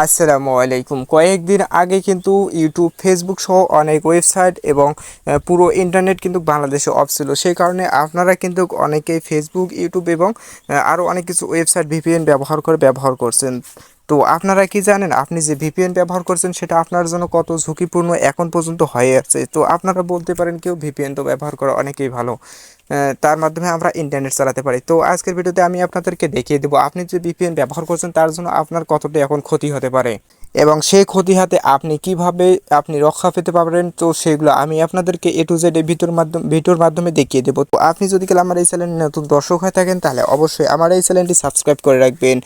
আসসালামু আলাইকুম। কয়েকদিন আগে কিন্তু ইউটিউব, ফেসবুক সহ অনেক ওয়েবসাইট এবং পুরো ইন্টারনেট কিন্তু বাংলাদেশে অফ ছিল। সেই কারণে আপনারা কিন্তু অনেকেই ফেসবুক, ইউটিউব এবং আরও অনেক কিছু ওয়েবসাইট ভিপিএন ব্যবহার করছেন। তো আপনারা কি জানেন আপনি যে ভিপিএন ব্যবহার করছেন সেটা আপনার জন্য কত ঝুঁকিপূর্ণ এখন পর্যন্ত হয়ে আছে? তো আপনারা বলতে পারেন কেউ ভিপিএন তো ব্যবহার করা অনেকেই ভালো, তার মাধ্যমে আমরা ইন্টারনেট চালাতে পারি। তো আজকের ভিডিওতে আমি আপনাদেরকে দেখিয়ে দেবো আপনি যে ভিপিএন ব্যবহার করছেন তার জন্য আপনার কতটা এখন ক্ষতি হতে পারে এবং সেই ক্ষতি হাতে আপনি কিভাবে আপনি রক্ষা পেতে পারবেন। তো সেগুলো আমি আপনাদেরকে এ টু জেড এই ভিডিওর মাধ্যমে দেখিয়ে দেবো। তো আপনি যদি আমার এই চ্যানেলে নতুন দর্শক হয়ে থাকেন তাহলে অবশ্যই আমার এই চ্যানেলটি সাবস্ক্রাইব করে রাখবেন।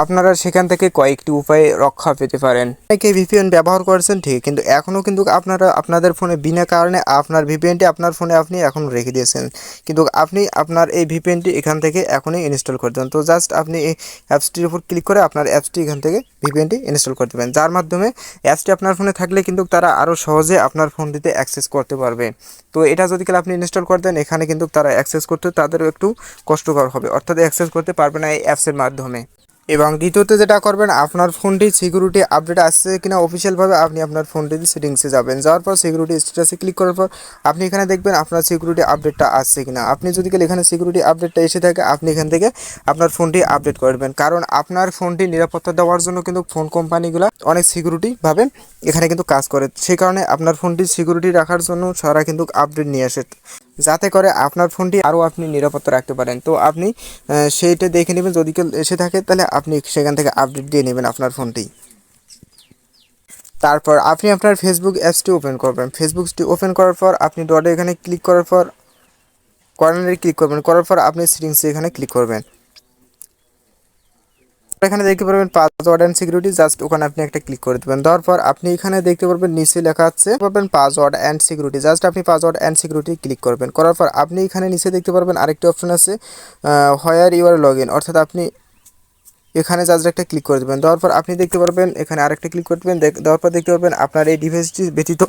আপনারা সেখান থেকে কয়েকটি উপায়ে রক্ষা পেতে পারেন। অনেকে ভিপিএন ব্যবহার করেছেন ঠিক, কিন্তু এখনও কিন্তু আপনারা আপনাদের ফোনে বিনা কারণে আপনার ভিপিএনটি আপনার ফোনে আপনি এখন রেখে দিয়েছেন, কিন্তু আপনি আপনার এই ভিপিএনটি এখান থেকে এখনই ইনস্টল করে দেন। তো জাস্ট আপনি এই অ্যাপসটির উপর ক্লিক করে আপনার অ্যাপসটি এখান থেকে ভিপিএনটি ইনস্টল করে দেবেন, যার মাধ্যমে অ্যাপসটি আপনার ফোনে থাকলে কিন্তু তারা আরও সহজে আপনার ফোনটিতে অ্যাক্সেস করতে পারবে। তো এটা যদি আপনি ইনস্টল করে দেন এখানে কিন্তু তারা অ্যাক্সেস করতে তাদেরও একটু কষ্টকর হবে, অর্থাৎ অ্যাক্সেস করতে পারবে না এই অ্যাপসের মাধ্যমে। এবং দ্বিতীয়ত যেটা করবেন, আপনার ফোনটি সিকিউরিটি আপডেট আসছে কিনা অফিসিয়ালভাবে আপনি আপনার ফোনটিতে সেটিংসে যাবেন। যাওয়ার পর সিকিউরিটি স্ট্যাটাসে ক্লিক করার পর আপনি এখানে দেখবেন আপনার সিকিউরিটি আপডেটটা আসছে কিনা। আপনি যদি এখানে সিকিউরিটি আপডেটটা এসে থাকে আপনি এখান থেকে আপনার ফোনটি আপডেট করবেন, কারণ আপনার ফোনটি নিরাপত্তা দেওয়ার জন্য কিন্তু ফোন কোম্পানিগুলো অনেক সিকিউরিটিভাবে এখানে কিন্তু কাজ করে। সেই কারণে আপনার ফোনটি সিকিউরিটি রাখার জন্য তারা কিন্তু আপডেট নিয়ে আসে, যাতে করে আপনার ফোনটি আরও আপনি নিরাপত্তা রাখতে পারেন। তো আপনি সেইটা দেখে নেবেন, যদি কেউ এসে থাকে তাহলে আপনি সেখান থেকে আপডেট দিয়ে নেবেন আপনার ফোনটি। তারপর আপনি আপনার ফেসবুক অ্যাপসটি ওপেন করবেন। ফেসবুকটি ওপেন করার পর আপনি ডটে এখানে ক্লিক করার পর কর্নারে ক্লিক করবেন, করার পর আপনি সেটিংসে এখানে ক্লিক করবেন। এখানে দেখতে পারবেন পাসওয়ার্ড অ্যান্ড সিকিউরিটি, জাস্ট ওখানে আপনি একটা ক্লিক করে দেবেন। দেওয়ার পর আপনি এখানে দেখতে পারবেন নিচে লেখা আছে পাবেন পাসওয়ার্ড অ্যান্ড সিকিউরিটি, জাস্ট আপনি পাসওয়ার্ড অ্যান্ড সিকিউরিটি ক্লিক করবেন। করার পর আপনি এখানে নিচে দেখতে পারবেন আরেকটি অপশন আছে হোয়ার ইউর লগ ইন, অর্থাৎ আপনি এখানে জাস্ট একটা ক্লিক করে দেবেন। দেওয়ার পর আপনি দেখতে পারবেন এখানে আরেকটা ক্লিক করে দেবেন। দেওয়ার পর দেখতে পারবেন আপনার এই ডিভাইসটি ব্যতীত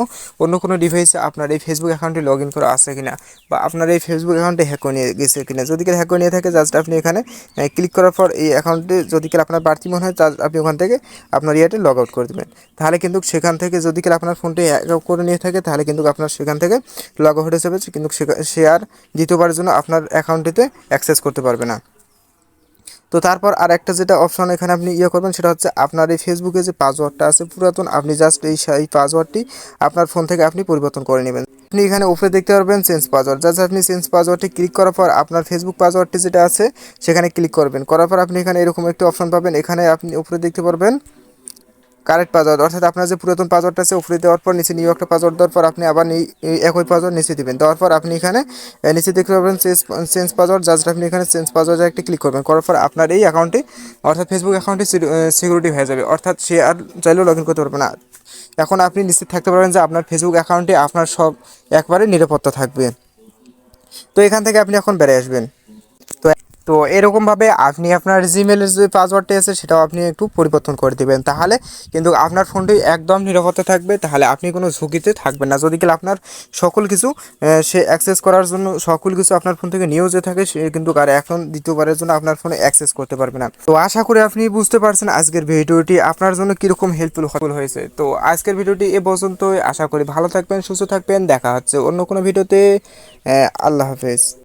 অন্য কোনো ডিভাইসে আপনার এই ফেসবুক অ্যাকাউন্টে লগ ইন করা আছে কিনা, বা আপনার এই ফেসবুক অ্যাকাউন্টে হ্যাক করে নিয়ে গেছে কিনা। যদি হ্যাক করে নিয়ে থাকে জাস্ট আপনি এখানে ক্লিক করার পর এই অ্যাকাউন্টে যদি আপনার বাড়তি মনে হয় আপনি ওখান থেকে আপনার ইয়েতে লগ আউট করে দেবেন। তাহলে কিন্তু সেখান থেকে যদি আপনার ফোনটি হ্যাক করে নিয়ে থাকে তাহলে কিন্তু আপনার সেখান থেকে লগ আউট হয়ে যাবে, কিন্তু সে আর দ্বিতীয়বারের জন্য আপনার অ্যাকাউন্টটিতে অ্যাক্সেস করতে পারবে না। তো তারপর আর একটা যেটা অপশন এখানে আপনি করবেন সেটা হচ্ছে আপনার এই ফেসবুকে যে পাসওয়ার্ডটা আছে পুরাতন, আপনি জাস্ট এই পাসওয়ার্ডটি আপনার ফোন থেকে আপনি পরিবর্তন করে নেবেন। আপনি এখানে উপরে দেখতে পারবেন চেঞ্জ পাসওয়ার্ড, জাস্ট আপনি চেঞ্জ পাসওয়ার্ডটি ক্লিক করার পর আপনার ফেসবুক পাসওয়ার্ডটি যেটা আছে সেখানে ক্লিক করবেন। করার পর আপনি এখানে এরকম একটি অপশন পাবেন, এখানে আপনি উপরে দেখতে পারবেন কারেক্ট পাসওয়ার্ড, অর্থাৎ আপনার যে পুরাতন পাসওয়ার্ডটা আছে উপরে দেওয়ার পর নিচে নিউ একটা পাসওয়ার্ড দেওয়ার পর আপনি আবার একই পাসওয়ার্ড নিচে দেবেন। দেওয়ার পর আপনি এখানে নিচে দেখতে পাবেন চেঞ্জ পাসওয়ার্ড, জাস্ট আপনি এখানে চেঞ্জ পাসওয়ার্ডে একটা ক্লিক করবেন। করার পর আপনার এই অ্যাকাউন্টে অর্থাৎ ফেসবুক অ্যাকাউন্টে সিকিউরিটি হয়ে যাবে, অর্থাৎ সে আর চাইলেও লগ ইন করতে পারবে না। এখন আপনি নিশ্চিত থাকতে পারবেন যে আপনার ফেসবুক অ্যাকাউন্টে আপনার সব একবারে নিরাপত্তা থাকবে। তো এখান থেকে আপনি এখন বেরিয়ে আসবেন। তো তো এরকমভাবে আপনি আপনার জিমেলের যে পাসওয়ার্ডটি আছে সেটাও আপনি একটু পরিবর্তন করে দেবেন, তাহলে কিন্তু আপনার ফোনটি একদম নিরাপত্তা থাকবে, তাহলে আপনি কোনো ঝুঁকিতে থাকবেন না। যদি আপনার সকল কিছু সে অ্যাক্সেস করার জন্য সকল কিছু আপনার ফোন থেকে নিয়েও যে থাকে সে কিন্তু আর এখন দ্বিতীয়বারের জন্য আপনার ফোনে অ্যাক্সেস করতে পারবে না। তো আশা করি আপনি বুঝতে পারছেন আজকের ভিডিওটি আপনার জন্য কীরকম হেল্পফুল হয়েছে। তো আজকের ভিডিওটি এ পর্যন্তই, আশা করি ভালো থাকবেন, সুস্থ থাকবেন, দেখা হচ্ছে অন্য কোনো ভিডিওতে। আল্লাহ হাফেজ।